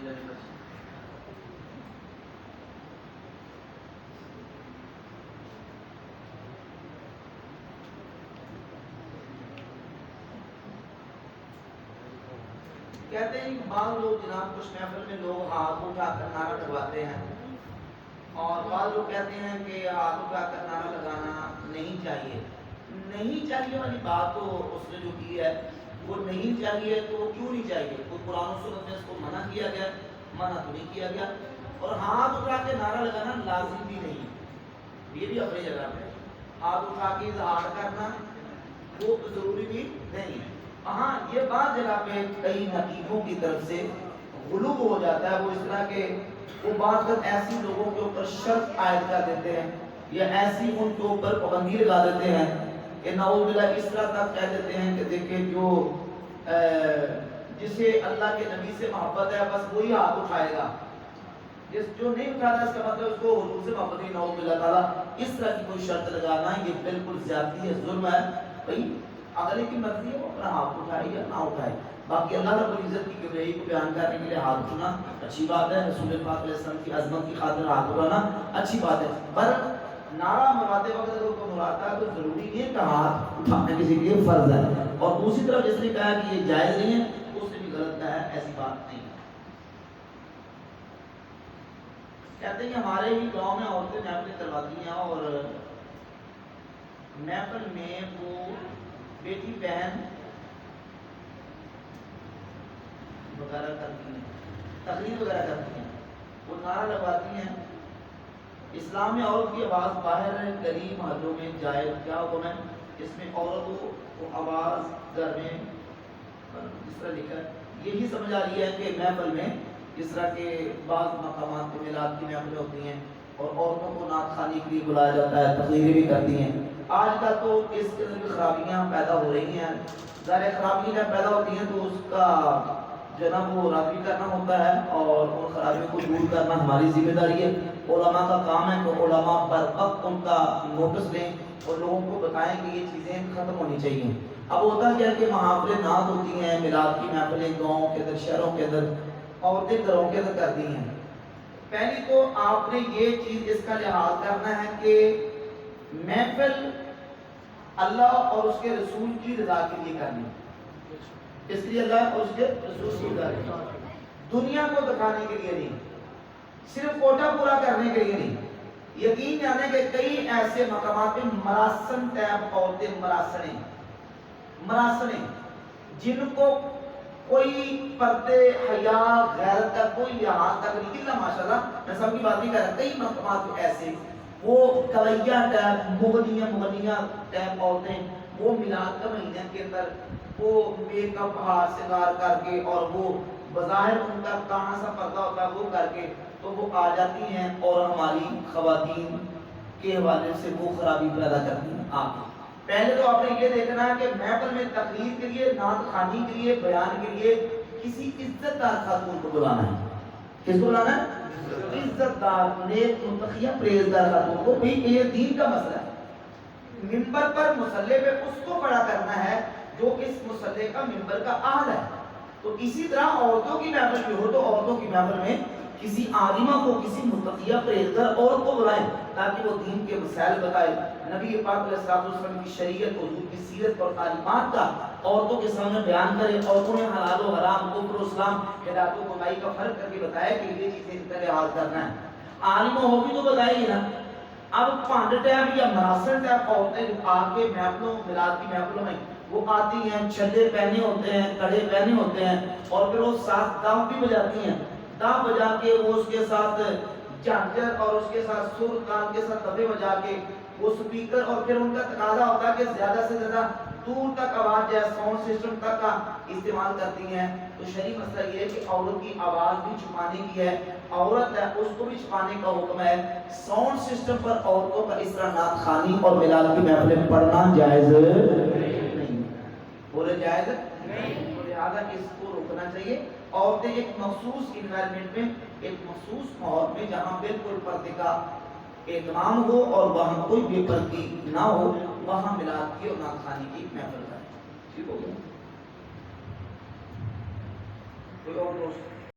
کہتے ہیں کہ بعض لوگ جناب کچھ محفل میں لوگ ہاتھ اٹھا کر نعرہ لگواتے ہیں، اور بعض لوگ کہتے ہیں کہ ہاتھ اٹھا کر نعرہ لگانا نہیں چاہیے۔ نہیں چاہیے والی بات تو اس نے جو کی ہے وہ نہیں چاہیے، تو کیوں نہیں چاہیے؟ کوئی قرآن و سنت میں اس کو منع کیا گیا؟ منع تو نہیں کیا گیا۔ اور ہاتھ اٹھا کے نعرہ لگانا لازم بھی نہیں ہے، یہ بھی اپنی جگہ پہ ہاتھ اٹھا کے اظہار کرنا وہ ضروری بھی نہیں ہے۔ ہاں یہ بات جگہ پہ کئی حقیقوں کی طرف سے غلو ہو جاتا ہے، وہ اس طرح کے وہ بعض وقت ایسی لوگوں کے اوپر شرط عائد کر دیتے ہیں یا ایسی ان کے اوپر پابندی لگا دیتے ہیں کہ نعوذ باللہ اس طرح تک کہہ دیتے ہیں کہ دیکھیں جو جسے اللہ کے نبی سے محبت ہے بس وہی ہاتھ اٹھائے گا، جو نہیں اٹھاتا اس کا مطلب اس کو حضور سے محبت نہیں۔ نعوذ باللہ تعالیٰ اس طرح کی کوئی شرط لگانا یہ بالکل زیادتی ہے، ظلم ہے۔ بھائی اگلے کی مرضی ہے وہ اپنا ہاتھ اٹھائے یا نہ اٹھائے، باقی اللہ رب العزت کی کبریائی کو بیان کرنے کے لیے ہاتھ اٹھانا اچھی بات ہے، رسول پاک علیہ السلام کی عظمت کی خاطر ہاتھ اٹھانا اچھی بات ہے، پر نعرہ مرواتے وقت اگر کو مراتا ہے تو ضروری نہیں ہے کہ ہاتھ اٹھانا کسی کے لیے فرض ہے۔ اور دوسری طرف جس نے کہا کہ یہ جائز نہیں ہے اس نے بھی غلط کہا ہے، ایسی بات نہیں ہے۔ کہتے ہیں کہ ہمارے ہی گاؤں میں عورتیں محفلیں کرواتی ہیں اور محفل میں وہ بیٹی بہن وغیرہ کرتی ہیں، تقریر وغیرہ کرتی ہیں، وہ نعرہ لگواتی ہیں۔ اسلام میں عورت کی آواز باہر گلی محلوں میں جائز کیا حکم ہے؟ اس میں عورت کو آواز گھر میں اس طرح لکھا ہے، یہی سمجھ آ رہی ہے کہ محفل میں اس طرح کے بعض مقامات کے میلاد کی محفلیں ہوتی ہیں اور عورتوں کو نعت خوانی کے لیے بلایا جاتا ہے، تقریریں بھی کرتی ہیں۔ آج کل تو اس قسم کی خرابیاں پیدا ہو رہی ہیں، ظاہر خرابیاں جب پیدا ہوتی ہیں تو اس کا جو نا وہ راضی کرنا ہوتا ہے اور ان خرابیوں کو دور کرنا ہماری ذمہ داری ہے۔ علماء کا کام ہے کہ علماء پر وقت ان کا نوٹس لیں اور لوگوں کو بتائیں کہ یہ چیزیں ختم ہونی چاہیے۔ اب ہوتا کیا کہ محافلیں نعت ہوتی ہیں، میلاد کی محفلیں گاؤں کے اندر شہروں کے اندر عورتیں گھروں کے اندر کرتی ہیں۔ پہلی تو آپ نے یہ چیز اس کا لحاظ کرنا ہے کہ محفل اللہ اور اس کے رسول کی رضا کے لیے کرنی، اس لیے اللہ اور اس کے رسول کی رضا کے لیے، دنیا کو دکھانے کے لیے نہیں، صرف کوٹا پورا کرنے کے لیے نہیں۔ یقین جانے کہ کئی ایسے مقامات پہ مراسم طیب عورتیں مراسمیں جن کو کوئی پردے حیا غیرت کا کوئی لحاظ تک نہیں، اللہ ماشاءاللہ میں سب کی بات نہیں کر رہا، کئی مقامات ایسے وہ کویہ ٹائپ مغنیہ ٹائپ عورتیں وہ میلاد کا مہینہ کے اندر وہ میک اپ ہار سنگار کر کے اور وہ بظاہر ان کا کہاں سا پردہ ہوتا ہے وہ کر کے تو وہ آ جاتی ہیں اور ہماری خواتین کے حوالے سے وہ خرابی پیدا کرتی ہیں۔ آپ پہلے تو آپ نے یہ دیکھنا ہے کہ محفل میں تقریر کے لیے، نعت خوانی کے لیے، بیان کے لیے کسی عزت دار خاتون کو بلانا ہے۔ کس کو بلانا ہے؟ عزت دار، نیک، متقیہ، پرہیزگار خاتون کو، بھی یہ دین کا مسئلہ ہے۔ منبر پر مصلی پہ اس کو کھڑا کرنا ہے جو اس مصلی کا منبر کا اہل ہے۔ تو اسی طرح عورتوں کی محفل بھی ہو تو عورتوں کی محفل میں کسی عالمہ کو، کسی متقیہ پرہیزگار عورت کو بلائیں تاکہ وہ دین کے مسائل بتائے، نبی پاک علیہ السلام کی شریعت، حضور کی سیرت اور تعلیمات کا عورتوں کے سامنے بیان کرے اور انہیں حلال و حرام، کفر و اسلام، ہدایت و گمراہی کا فرق کر کے بتائے کہ یہ چیزیں اس کا لحاظ کرنا ہے۔ عالمہ ہوگی تو بتائے گی نا۔ اب پانڈ ٹائپ یا مراسل ٹائپ عورتیں جو آ کے محفلوں، میلاد کی محفلوں میں وہ آتی ہیں، چھلے پہنے ہوتے ہیں، کڑے پہنے ہوتے ہیں اور پھر وہ ساتھ داؤ بھی بجاتی ہیں، داؤ بجا کے وہ اس کے ساتھ جھانجر اور اس کے ساتھ سر تال کے ساتھ دبے بجا کے وہ سپیکر، اور پھر ان کا تقاضا ہوتا ہے کہ زیادہ سے زیادہ دور تک آواز جائے، ساؤنڈ سسٹم تک کا استعمال کرتی ہیں۔ تو شرعی مسئلہ یہ ہے کہ عورت کی آواز بھی چھپانے کی ہے، عورت ہے اس کو بھی چھپانے کا حکم ہے۔ ساؤنڈ سسٹم پر عورتوں کا اس طرح نعت خوانی اور میلاد کی محفلیں پڑھنا جائز نہیں، بولے جائز نہیں، تو لہٰذا اس کو روکنا چاہیے۔ عورتیں ایک مخصوص انوائرمنٹ میں، ایک مخصوص ماحول میں جہاں بالکل پردے کا اہتمام ہو اور وہاں کوئی بے پردگی نہ ہو، وہاں میلاد کی اور نعت خوانی کی محفل کریں۔ ٹھیک ہو گیا؟ کوئی اور دوست